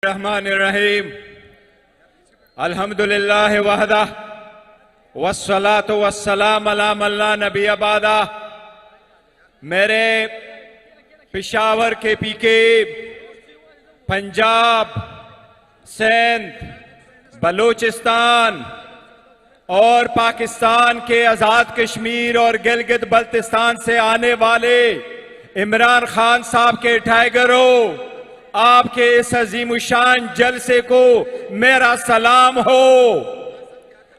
रहमानिर्रहीम अल्हम्दुलिल्लाह वहदा वस्सलातु वस्सलाम अला मन ला नबी अबादा। मेरे पेशावर के पीके, पंजाब, सिंध, बलूचिस्तान और पाकिस्तान के आजाद कश्मीर और गिलगित बल्तिस्तान से आने वाले इमरान खान साहब के टाइगरों, आपके इस अजीमुशान जलसे को मेरा सलाम हो।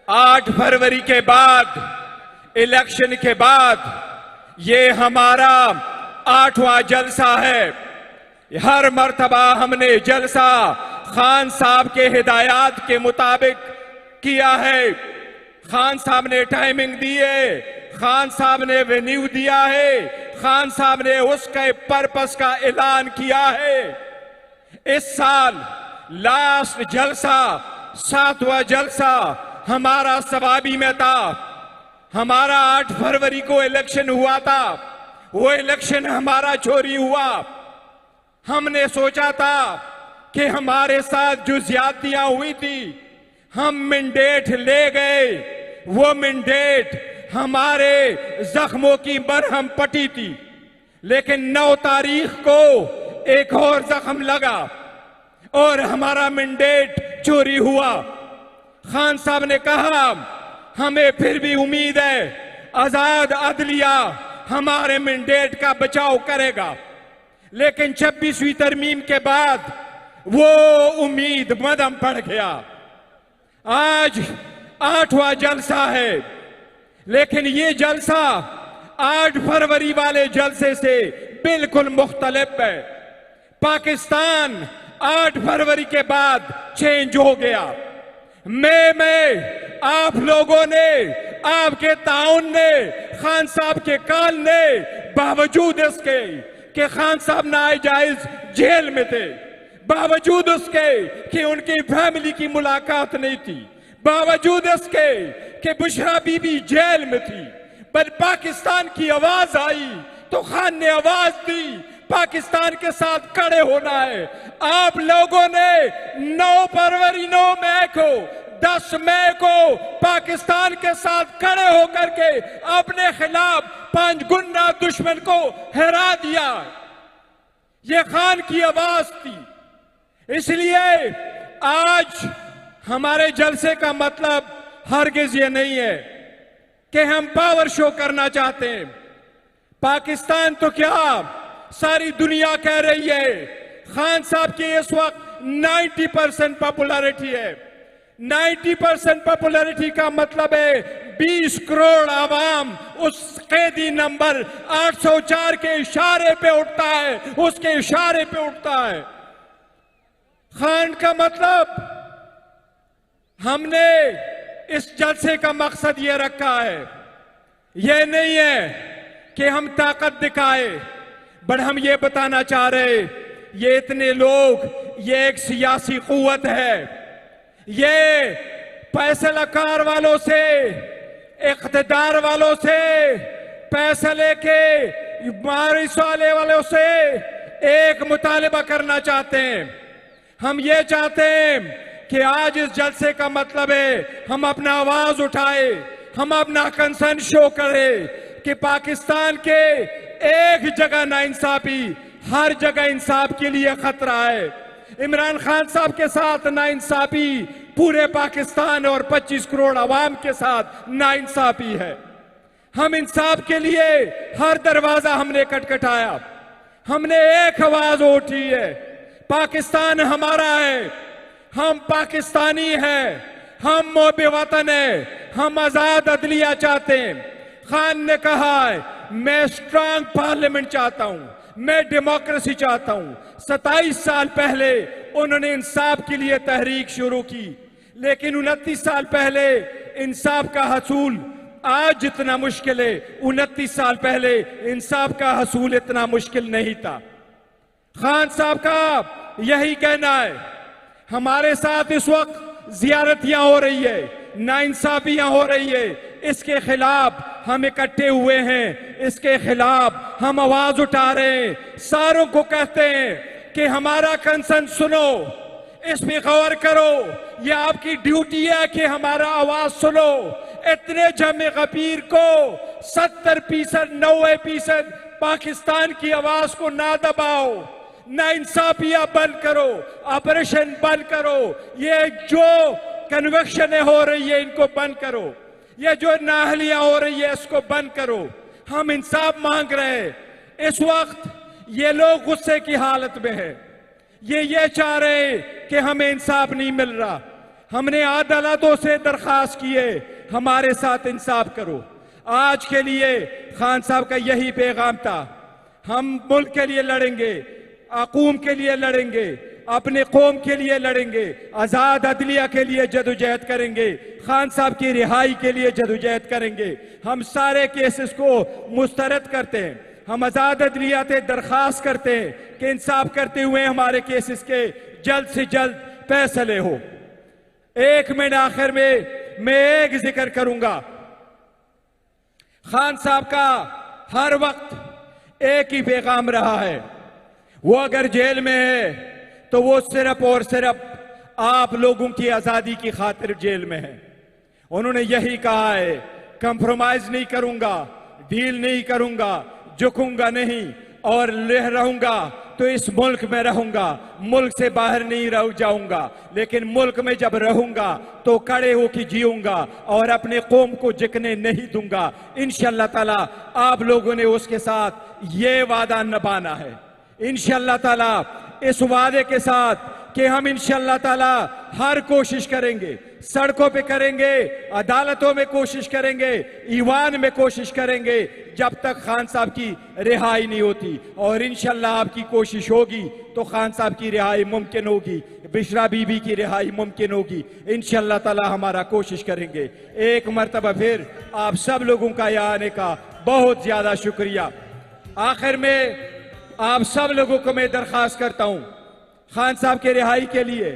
8 फरवरी के बाद, इलेक्शन के बाद, ये हमारा 8वां जलसा है। हर मर्तबा हमने जलसा खान साहब के हिदायत के मुताबिक किया है। खान साहब ने टाइमिंग दी है, खान साहब ने वेन्यू दिया है, खान साहब ने उसके पर्पस का ऐलान किया है। इस साल लास्ट जलसा, 7वां जलसा हमारा सवाबी में था। हमारा 8 फरवरी को इलेक्शन हुआ था, वो इलेक्शन हमारा चोरी हुआ। हमने सोचा था कि हमारे साथ जो ज्यादतियां हुई थी, हम मैंडेट ले गए। वो मैंडेट हमारे जख्मों की मरहम पट्टी थी, लेकिन 9 तारीख को एक और जख्म लगा और हमारा मैंडेट चोरी हुआ। खान साहब ने कहा हमें फिर भी उम्मीद है आजाद अदलिया हमारे मैंडेट का बचाव करेगा, लेकिन 26वीं तरमीम के बाद वो उम्मीद मदम पड़ गया। आज 8वां जलसा है, लेकिन ये जलसा 8 फरवरी वाले जलसे से बिल्कुल मुख्तलिफ है। पाकिस्तान 8 फरवरी के बाद चेंज हो गया। मई में आप लोगों ने, आपके ताउन ने, खान साहब के काल ने, बावजूद इसके कि खान साहब नाजायज जेल में थे, बावजूद उसके कि उनकी फैमिली की मुलाकात नहीं थी, बावजूद इसके कि बुशरा बीबी जेल में थी, पर पाकिस्तान की आवाज आई तो खान ने आवाज दी पाकिस्तान के साथ खड़े होना है। आप लोगों ने 9 फरवरी, 9 मई को, 10 मई को पाकिस्तान के साथ खड़े होकर के अपने खिलाफ 5 गुना दुश्मन को हरा दिया। ये खान की आवाज थी। इसलिए आज हमारे जलसे का मतलब हरगिज ये नहीं है कि हम पावर शो करना चाहते हैं। पाकिस्तान तो क्या, सारी दुनिया कह रही है खान साहब की इस वक्त 90% पॉपुलैरिटी है। 90% पॉपुलैरिटी का मतलब है 20 करोड़ आवाम उस कैदी नंबर 804 के इशारे पे उठता है, उसके इशारे पे उठता है। खान का मतलब, हमने इस जलसे का मकसद ये रखा है, ये नहीं है कि हम ताकत दिखाए, बट हम ये बताना चाह रहे ये इतने लोग, ये एक सियासी कुव्वत है। ये फैसलाकार वालों से, इख्तिदार वालों से, पैसे लेके बारिश वाले वालों से एक मुतालिबा करना चाहते हैं। हम ये चाहते हैं कि आज इस जलसे का मतलब है हम अपना आवाज उठाए, हम अपना कंसर्न शो करें कि पाकिस्तान के एक जगह नाइंसाफी, हर जगह इंसाफ के लिए खतरा है। इमरान खान साहब के साथ नाइंसाफी पूरे पाकिस्तान और 25 करोड़ आवाम के साथ नाइंसाफी है। हम इंसाफ के लिए हर दरवाजा हमने खटखटाया, हमने एक आवाज उठी है, पाकिस्तान हमारा है, हम पाकिस्तानी हैं, हम मोहब्बे वतन हैं, हम आजाद अदलिया चाहते हैं। खान ने कहा है मैं स्ट्रांग पार्लियामेंट चाहता हूं, मैं डेमोक्रेसी चाहता हूं। 27 साल पहले उन्होंने इंसाफ के लिए तहरीक शुरू की, लेकिन 29 साल पहले इंसाफ का हसूल आज जितना मुश्किल है, 29 साल पहले इंसाफ का हसूल इतना मुश्किल नहीं था। खान साहब का यही कहना है। हमारे साथ इस वक्त जियारतियां हो रही है, नाइंसाफियां हो रही है, इसके खिलाफ हम इकट्ठे हुए हैं, इसके खिलाफ हम आवाज उठा रहे हैं। सारों को कहते हैं कि हमारा कंसर्न सुनो, इस पे गौर करो। ये आपकी ड्यूटी है कि हमारा आवाज सुनो। इतने जमे गफीर को 70%, 90% पाकिस्तान की आवाज को ना दबाओ, ना इंसाफिया बंद करो, ऑपरेशन बंद करो, ये जो कन्वेक्शन हो रही है इनको बंद करो, ये जो नाहलियां हो रही है इसको बंद करो। हम इंसाफ मांग रहे हैं। इस वक्त ये लोग गुस्से की हालत में है। ये चाह रहे हैं कि हमें इंसाफ नहीं मिल रहा। हमने अदालतों से दरखास्त की है, हमारे साथ इंसाफ करो। आज के लिए खान साहब का यही पैगाम था। हम मुल्क के लिए लड़ेंगे, अकूम के लिए लड़ेंगे, अपने कौम के लिए लड़ेंगे, आजाद अदलिया के लिए जदोजहद करेंगे, खान साहब की रिहाई के लिए जदोजहद करेंगे। हम सारे केसेस को मुस्तरद करते हैं। हम आजाद अदलिया से दरखास्त करते हैं कि इंसाफ करते हुए हमारे केसेस के जल्द से जल्द फैसले हो। एक मिनट आखिर में मैं एक जिक्र करूंगा। खान साहब का हर वक्त एक ही पैगाम रहा है। वो अगर जेल में है तो वो सिर्फ और सिर्फ आप लोगों की आजादी की खातिर जेल में है। उन्होंने यही कहा है, कंप्रोमाइज नहीं करूंगा, डील नहीं करूंगा, झुकूंगा नहीं और रहूंगा तो इस मुल्क में रहूंगा, मुल्क से बाहर नहीं रह जाऊंगा, लेकिन मुल्क में जब रहूंगा तो कड़े होकर जीऊंगा और अपने कौम को झुकने नहीं दूंगा। इंशाअल्लाह ताला आप लोगों ने उसके साथ ये वादा निभाना है। इंशाअल्लाह ताला इस वादे के साथ कि हम इंशाअल्लाह ताला हर कोशिश करेंगे, सड़कों पे करेंगे, अदालतों में कोशिश करेंगे, ईवान में कोशिश करेंगे, जब तक खान साहब की रिहाई नहीं होती। और इंशाअल्लाह आपकी कोशिश होगी तो खान साहब की रिहाई मुमकिन होगी, बिशरा बीबी की रिहाई मुमकिन होगी। इंशाअल्लाह ताला हमारा कोशिश करेंगे। एक मरतबा फिर आप सब लोगों का यहाँ आने का बहुत ज्यादा शुक्रिया। आखिर में आप सब लोगों को मैं दरखास्त करता हूं, खान साहब के रिहाई के लिए,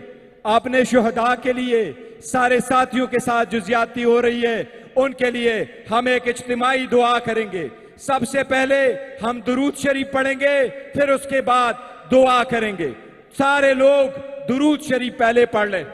अपने शुहदा के लिए, सारे साथियों के साथ जो ज्यादती हो रही है उनके लिए हम एक इज्तिमाई दुआ करेंगे। सबसे पहले हम दुरूद शरीफ पढ़ेंगे, फिर उसके बाद दुआ करेंगे। सारे लोग दुरूद शरीफ पहले पढ़ लें।